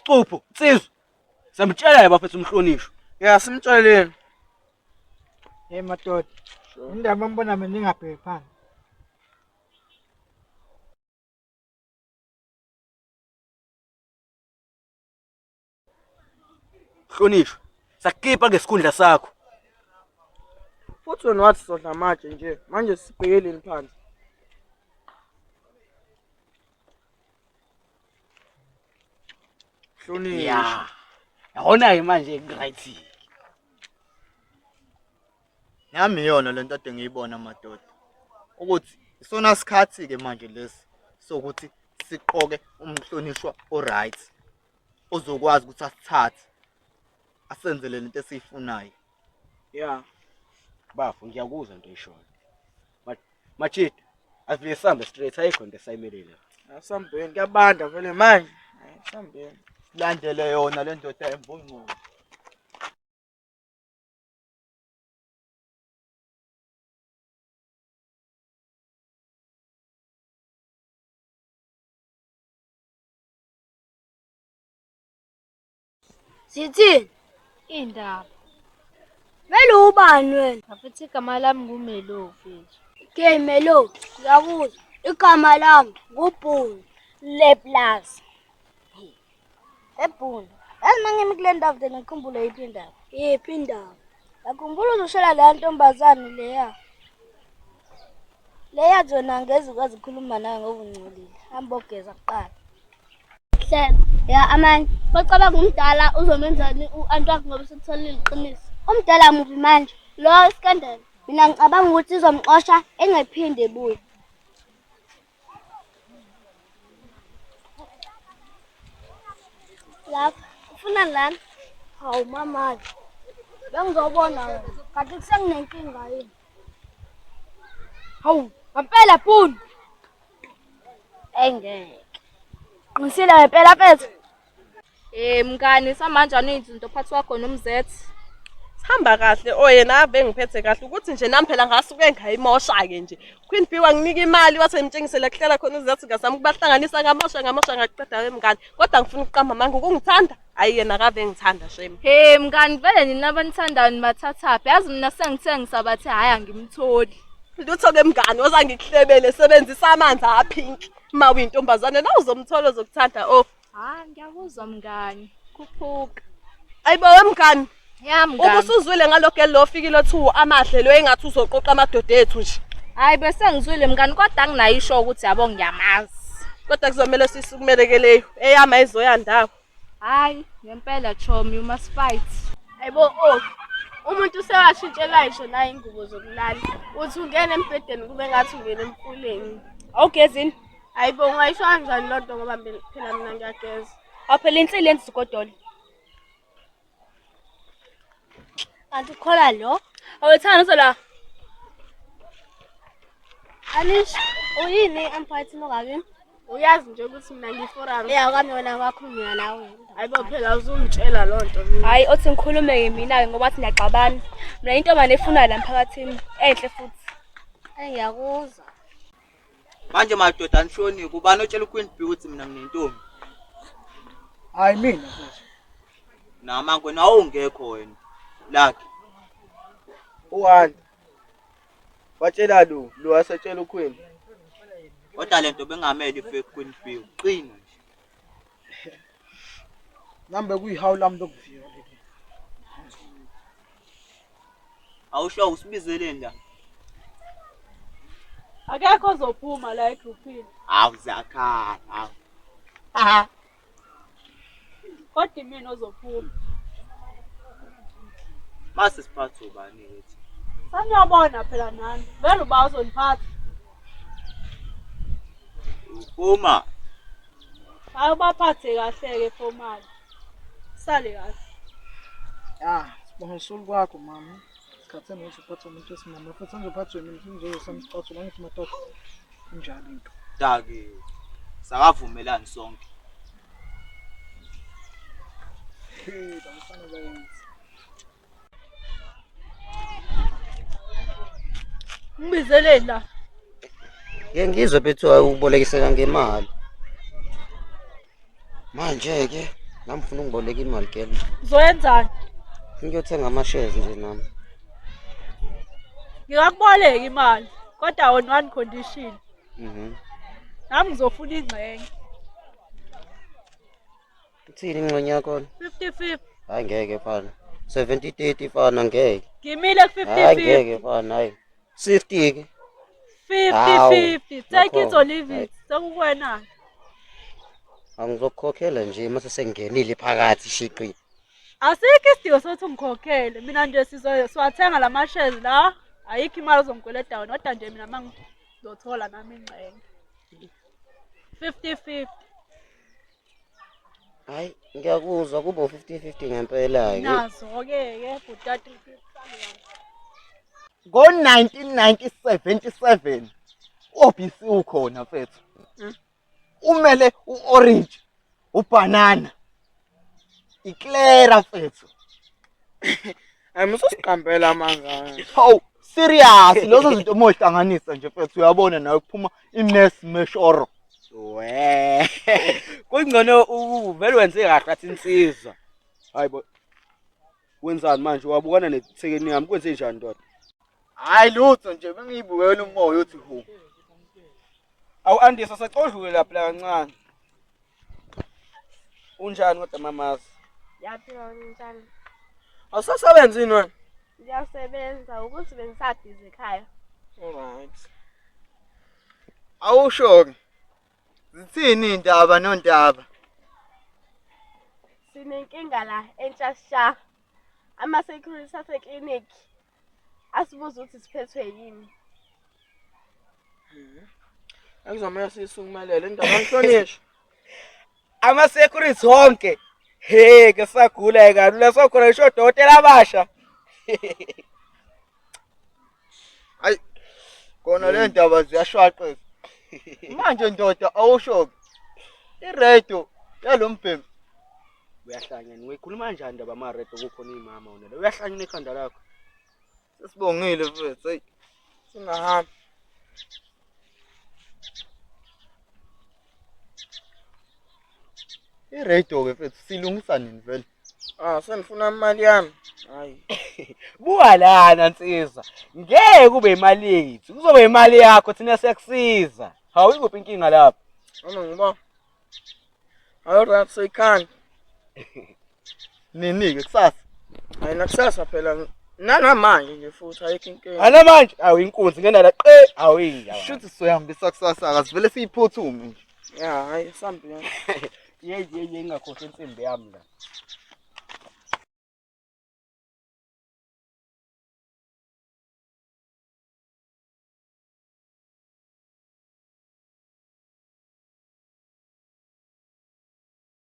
Cupho, Nsizwa. Samtshela bafethu umhlonishwa. Ya simtsheleni. Hey madoda. Indaba mbona mina ningabheki phansi. Mhlonishwa. Sakukhipha ngesikhundla sakho. Futhi wena wathi sodla manje nje. Manje sibhekeleni phansi. Hlonishwa. Ya. Yabona ke manje right. Yami yona lento ade ngiyibona madoda. Ukuthi isona sikhathi ke manje lesi sokuthi siqoke umhlonishwa oright. Ozokwazi ukuthi asithathe. Asenzele lento esiyifunayo. Ya. Bafu ngiyakuzwa into eyishoyo. Machida, asivile sambe straight ayikho into esayimelele. Asambeni kuyabanda vele manje. Asambeni. Landele yona le ndoda embonqo. Sithi Indaba. Melo ubani wena? Ngafithi igama lami nguMelo mfethu. Okay Melo, ngiyakuzwa. Igama lami nguBhunu Leplaza. Ebhunu. Yazi mangimi kule ndawo de ngikhumbule yiphi indaba. Yiphi indaba? Ngakhumbula uzoshela la ntombazane leya. Leya zona ngeze ukwazi ukukhuluma naye ngoba ungcolile. Hamba ogeza kuqala. Hle, ya amanye. Bacabanga umdala uzomenzani u-anti wakhe ngoba sekutholile iqiniso. Umdala muphi manje? Lo scandal. Mina ngicabanga ukuthi izomxosha engephinde ebuye. Lapha, ufuna lana? Hawu mama. Bengizobona kanti kusenginenkinga yini? Hawu, ngempela Bhunu. Engeke. Qinisile ngempela mfethu. Mngani samanjani izinto phathi wakho nomzethe. Hamba kahle oyena ave ngiphethe kahle ukuthi nje nami phela ngasuke ngayimosha ke nje. Queen B wanginika imali wathi ngitshengisele kuhlela khona uzethe ngasami kubahlanganisa ngamosha ngaqeda wemngani. Kodwa ngifuna ukuqamba manje ukungithanda. Hayi yena kave ngithanda shame. Mngani vele nina abanithandayo bathathaphi. Yazi mina sengithe ngisabathe hayi angimtholi. Lutho ke mngani ozangikuhlebele sebenzisa amanzi apink. Ma uyintombazane la uzomthola ozokuthanda Ngiyakuzwa mngani. Khuphuka. Ayibo wemngani. Ya mngani. Ubusuzwile ngalokho lo fikile 2 amahle lo engathi uzoqoqa amadoda ethu nje. Hayi bese ngizwile mngani kodwa anginayisho ukuthi yabo ngiyamazi. Kodwa kuzomela sisukumelekeleyo eyama izoyandawo. Hayi ngempela Chom you must fight. Hayibo umuntu sewashintshela isho naye ingubo zokulala. Uthi ungena embedeni kube ngathi ungena emfuleni. Awugezini? Hayibo ungayisho kanjani lonto ngoba phela mina ngiyageza. Awuphela insile yenzi ugodolo. Kanti ukhola lo? Awethana uzola. Anish, uyini emphathini okakini? Uyazi nje ukuthi mina ngiforum. Kami wena wakhulunywa nawe. Hayibo phela uzungitshela lonto. Hayi othi ngikhulume mina ke ngoba athi ngiyaxabana. Mina intombi efuna la emphakathini enhle futhi. Ngiyakuzwa. Manje madoda anishoni kubani otshela uQueen B ukuthi mina nginentombi. Hayi mina mfethu. Namango nawo ungekho wena. Lakhe. Uwani. Watshela lo wasatshela uQueen. Kodwa lento bengameli fake Queen B uqina nje. Nambe kuyihawu lami lokuvika. Awusho usibizeleni la. Akekho ozophuma la egroupini. Awuzakhala. Kodwa mina ozophuma. Mase siphathe ubani ethi. Saniyabona phela nani. Vele uba uzoniphatha. Uma Awubaphathe kahle ke formal. Sale kahle. Ya, sibonga isulu kwakho mama. Sikhatheni ukuthi uphathe umuntu wesimama futhi ngizophatha mina ngizosamsiphatha la ngithi madoda. Kunjalo into. Dake. Sakavumelani sonke. Bamfana bayenza. Ngibizeleni la. Ngizwe bethu ubolekiseka ngemali. Manje ke Nami ngifuna ungiboleka imali girl. Uzoyenzani? Ngiyothenga ama-shares nje nami. Ngingakuboleka imali, kodwa on one condition. Nami ngizofuna ingxenye. Uthini ingxenye yakho? 50-50. Hayi ngeke fana. 70-30 fana ngeke. Ngimile ku-50-50. Hayi ngeke fana hayi. 60 ke. 50-50. Take it or leave it. Sekukwena. Angizokukhokhela nje mase sengingenile phakathi shiqi. Asikho isidingo sokuthi ungikhokhele. Mina nje siwathenga lama-shares la. Ayikho imali ozongikweleta wena, kodwa nje mina mangizothola nami ingxenye. 50-50. Hayi ngiyakuzwa kuba 50-50 ngempela ke. Nazo-ke butati. Ngo-1977 OBC ukhona mfethu. Umele u-orange, ubanana, iclara mfethu. Ayimsosiqambela mangaka. Hawu serious lezo zinto moyihlanganisa nje mfethu uyabona nawe kuphuma ines meshoro. We. Kungcono uvele wenze kahle athi insizwa. Hayibo. Wenzani manje wabukana nethekeni yami kwenze njani ndoda? Hayi lutho nje bengiyibukela umoya uthi hu. Awu Andisa sacodlule lapha kancane. Unjani kodwa mamazi? Yaphila njani? Awusasebenzini wena? Ngiyasebenza ukuthi bengisabhizi ekhaya. Alright. Awusho-ke. Zithini indaba nondaba? Sinenkinga la entshasha. Ama-security aseclinic asibuza ukuthi siphethwe yini. Akuzomela sisukumelele indaba angihlonishwa. Ama-security wonke. He ke sagula ekani lesokhona isho dokotela abasha. Hayi kona le ndaba ziyashwaqeza. Manje ndoda awusho iredo yalombhemi Uyahlanya nikhuluma kanjani ndaba ama-redo kukhona imama wona. Uyahlanya nekhanda lakho. sesibongile mfethu hey Singahamba. iredo ke mfethu silungisa nini vele? Senifuna imali yami. Hayi. Buka lana nsizwa. Ngeke kube imali yethu. Kuzobe imali yakho thina siyakusiza. Hawu ikuphi inkinga lapha? Noma ngiba. Hayi right soyikhanda. Nini-ke kusasa? Hayi nakusasa phela nanamanje nje futhi ayikho inkinga. Ana manje awu inkunzi ngendala awuyinja. Shuthi soyambisa kusasa akasivele siyiphuthume nje. Ya hayi sambi. Yeye ingakhohle insimbi yami la.